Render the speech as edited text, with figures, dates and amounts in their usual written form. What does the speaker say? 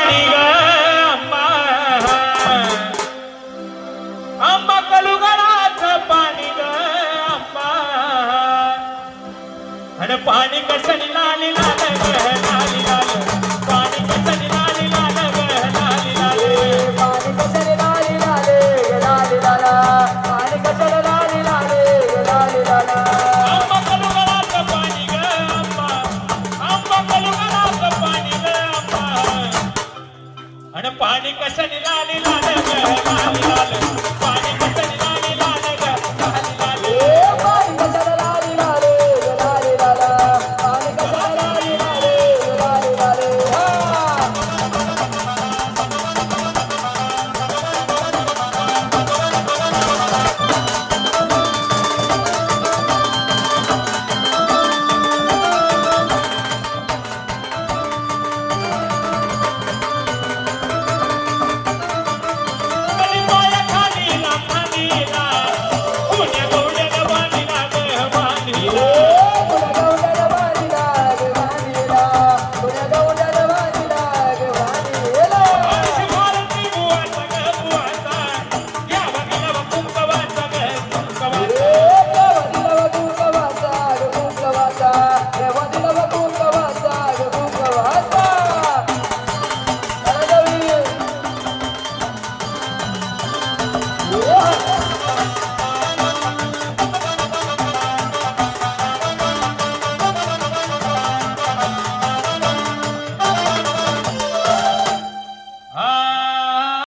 पाणी ग आंबा आंबा कलुगडाचं पाणी ग आंबा आणि पाणी कसं लाली लाल ग लाली लाल पाणी कसं लाली लाल ग लाली लाल पाणी कसं लाली लाले लाली लाला पाणी कसं लाली लाले लाली लाला आंबा कलुगडाचं पाणी ग आंबा आंबा कलुगडाचं पाणी ग आंबा आणि पाणी कसं लाली लाल ग लाली लाल